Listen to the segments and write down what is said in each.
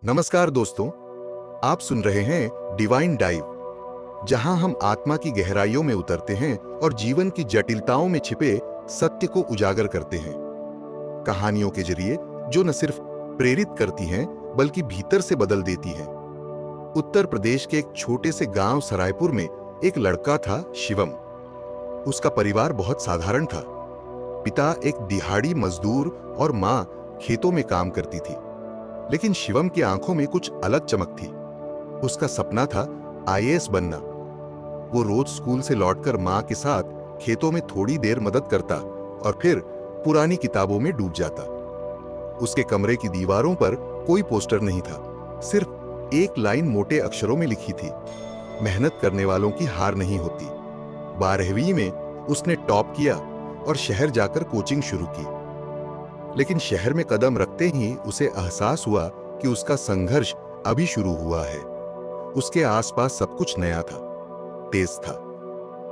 नमस्कार दोस्तों, आप सुन रहे हैं डिवाइन डाइव, जहां हम आत्मा की गहराइयों में उतरते हैं और जीवन की जटिलताओं में छिपे सत्य को उजागर करते हैं। कहानियों के जरिए जो न सिर्फ प्रेरित करती हैं बल्कि भीतर से बदल देती हैं। उत्तर प्रदेश के एक छोटे से गांव सरायपुर में एक लड़का था, शिवम। उसका परिवार बहुत साधारण था। पिता एक दिहाड़ी मजदूर और माँ खेतों में काम करती थी। लेकिन शिवम की आंखों में कुछ अलग चमक थी। उसका सपना था आईएएस बनना। वो रोज स्कूल से लौटकर मां के साथ खेतों में थोड़ी देर मदद करता और फिर पुरानी किताबों में डूब जाता। उसके कमरे की दीवारों पर कोई पोस्टर नहीं था, सिर्फ एक लाइन मोटे अक्षरों में लिखी थी, मेहनत करने वालों की हार नहीं होती। 12वीं में उसने टॉप किया और शहर जाकर कोचिंग शुरू की। लेकिन शहर में कदम रखते ही उसे एहसास हुआ कि उसका संघर्ष अभी शुरू हुआ है। उसके आसपास सब कुछ नया था, तेज था।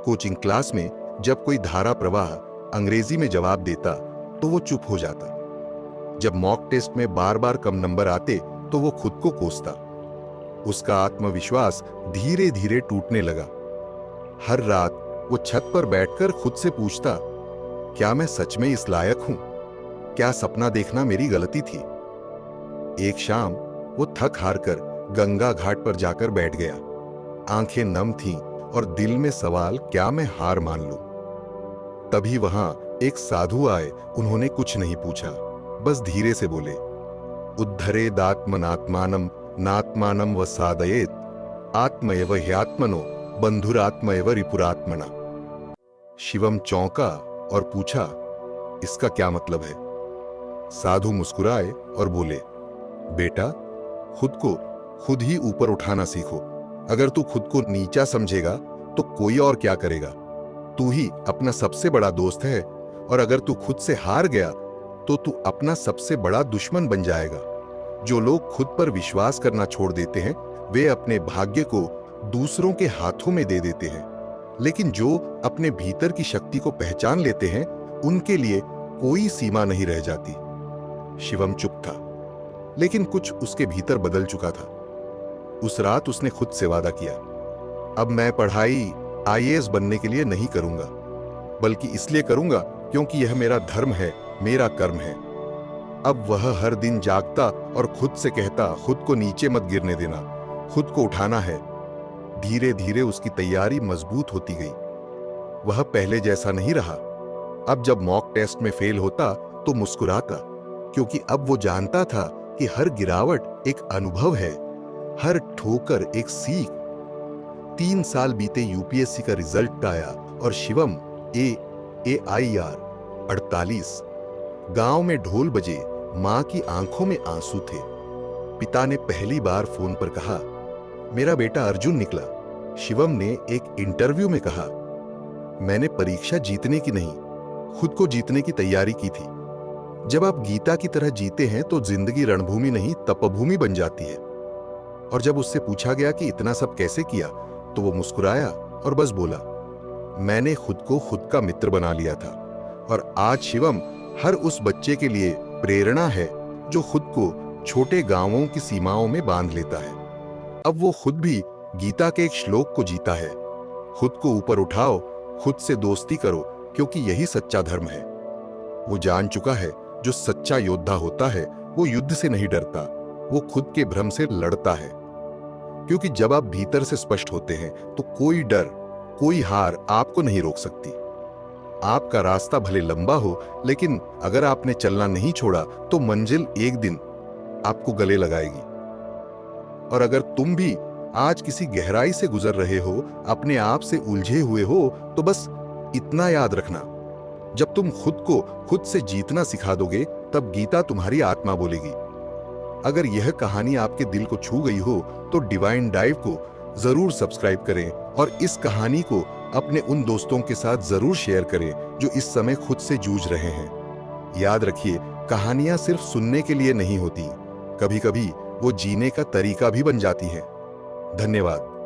कोचिंग क्लास में जब कोई धारा प्रवाह अंग्रेजी में जवाब देता तो वो चुप हो जाता। जब मॉक टेस्ट में बार बार कम नंबर आते तो वो खुद को कोसता। उसका आत्मविश्वास धीरे धीरे टूटने लगा। हर रात वो छत पर बैठकर खुद से पूछता, क्या मैं सच में इस लायक हूं? क्या सपना देखना मेरी गलती थी? एक शाम वो थक हार कर गंगा घाट पर जाकर बैठ गया। आंखें नम थीं और दिल में सवाल, क्या मैं हार मान लूं? तभी वहां एक साधु आए। उन्होंने कुछ नहीं पूछा, बस धीरे से बोले, उद्धरेदात्मनात्मानम नात्मानम व साधयेत आत्मैव ह्यात्मनो बंधुरात्मैव रिपुरात्मना। शिवम चौंका और पूछा, इसका क्या मतलब है? साधु मुस्कुराए और बोले, बेटा, खुद को खुद ही ऊपर उठाना सीखो। अगर तू खुद को नीचा समझेगा तो कोई और क्या करेगा? तू ही अपना सबसे बड़ा दोस्त है, और अगर तू खुद से हार गया तो तू अपना सबसे बड़ा दुश्मन बन जाएगा। जो लोग खुद पर विश्वास करना छोड़ देते हैं वे अपने भाग्य को दूसरों के हाथों में दे देते हैं। लेकिन जो अपने भीतर की शक्ति को पहचान लेते हैं उनके लिए कोई सीमा नहीं रह जाती। शिवम चुप था, लेकिन कुछ उसके भीतर बदल चुका था। उस रात उसने खुद से वादा किया, अब मैं पढ़ाई आईएएस बनने के लिए नहीं करूंगा, बल्कि इसलिए करूंगा क्योंकि यह मेरा धर्म है, मेरा कर्म है। अब वह हर दिन जागता और खुद से कहता, खुद को नीचे मत गिरने देना, खुद को उठाना है। धीरे धीरे उसकी तैयारी मजबूत होती गई। वह पहले जैसा नहीं रहा। अब जब मॉक टेस्ट में फेल होता तो मुस्कुराता, क्योंकि अब वो जानता था कि हर गिरावट एक अनुभव है, हर ठोकर एक सीख। 3 साल बीते, यूपीएससी का रिजल्ट आया और शिवम AIR 48। गांव में ढोल बजे, मां की आंखों में आंसू थे। पिता ने पहली बार फोन पर कहा, मेरा बेटा अर्जुन निकला। शिवम ने एक इंटरव्यू में कहा, मैंने परीक्षा जीतने की नहीं, खुद को जीतने की तैयारी की थी। जब आप गीता की तरह जीते हैं तो जिंदगी रणभूमि नहीं तपभूमि बन जाती है। और जब उससे पूछा गया कि इतना सब कैसे किया तो वो मुस्कुराया और बस बोला, मैंने खुद को खुद का मित्र बना लिया था। और आज शिवम हर उस बच्चे के लिए प्रेरणा है जो खुद को छोटे गांवों की सीमाओं में बांध लेता है। अब वो खुद भी गीता के एक श्लोक को जीता है, खुद को ऊपर उठाओ, खुद से दोस्ती करो, क्योंकि यही सच्चा धर्म है। वो जान चुका है, जो सच्चा योद्धा होता है वो युद्ध से नहीं डरता, वो खुद के भ्रम से लड़ता है। क्योंकि जब आप भीतर से स्पष्ट होते हैं तो कोई डर, कोई हार आपको नहीं रोक सकती। आपका रास्ता भले लंबा हो, लेकिन अगर आपने चलना नहीं छोड़ा तो मंजिल एक दिन आपको गले लगाएगी। और अगर तुम भी आज किसी गहराई से गुजर रहे हो, अपने आप से उलझे हुए हो, तो बस इतना याद रखना, जब तुम खुद को खुद से जीतना सिखा दोगे तब गीता तुम्हारी आत्मा बोलेगी। अगर यह कहानी आपके दिल को छू गई हो तो डिवाइन डाइव को जरूर सब्सक्राइब करें और इस कहानी को अपने उन दोस्तों के साथ जरूर शेयर करें जो इस समय खुद से जूझ रहे हैं। याद रखिए, कहानियां सिर्फ सुनने के लिए नहीं होती, कभी कभी वो जीने का तरीका भी बन जाती है। धन्यवाद।